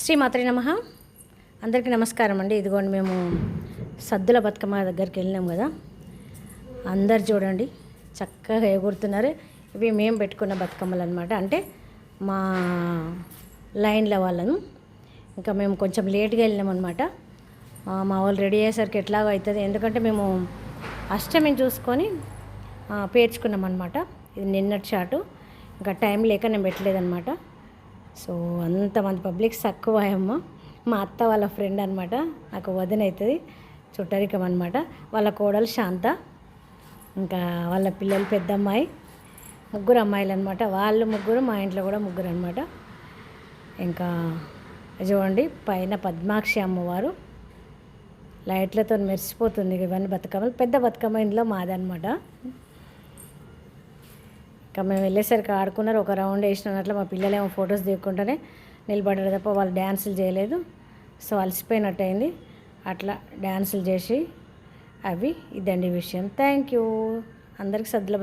శ్రీమాత్రే నమః. అందరికీ నమస్కారం అండి. ఇదిగోండి మేము సద్దుల బతుకమ్మ దగ్గరికి వెళ్ళినాం కదా, అందరు చూడండి చక్కగా ఎగురుతున్నారు. ఇవి మేము పెట్టుకున్న బతుకమ్మలు అనమాట. అంటే మా లైన్ల వాళ్ళను. ఇంకా మేము కొంచెం లేట్గా వెళ్ళినాం అనమాట. మా వాళ్ళు రెడీ అయ్యేసరికి ఎట్లాగో అవుతుంది, ఎందుకంటే మేము అష్టమిని చూసుకొని పేర్చుకున్నాం అనమాట. ఇది నిన్నటి షాటు, ఇంకా టైం లేక నేను పెట్టలేదన్నమాట. సో అంతమంది పబ్లిక్ తక్కువ అమ్మ. మా అత్త వాళ్ళ ఫ్రెండ్ అనమాట, నాకు వదిన అవుతుంది, చుట్టరికం అనమాట. వాళ్ళ కోడలు శాంత, ఇంకా వాళ్ళ పిల్లలు పెద్ద అమ్మాయి, ముగ్గురు అమ్మాయిలు అనమాట. వాళ్ళు ముగ్గురు, మా ఇంట్లో కూడా ముగ్గురు అనమాట. ఇంకా చూడండి పైన పద్మాక్షి అమ్మవారు లైట్లతో మెరిసిపోతుంది. ఇవన్నీ బతుకమ్మలు, పెద్ద బతుకమ్మ ఇంట్లో మాదనమాట. ఇంకా మేము వెళ్ళేసరికి ఆడుకున్నారు, ఒక రౌండ్ వేసినట్లు. మా పిల్లలేమో ఫొటోస్ దిగుకుంటూనే నిలబడ్డారు తప్ప వాళ్ళు డ్యాన్సులు చేయలేదు. సో అలసిపోయినట్టు అయింది. అట్లా డ్యాన్సులు చేసి అవి ఇదండి విషయం. థ్యాంక్ యూ అందరికి. సద్దుల బతుకమ్మ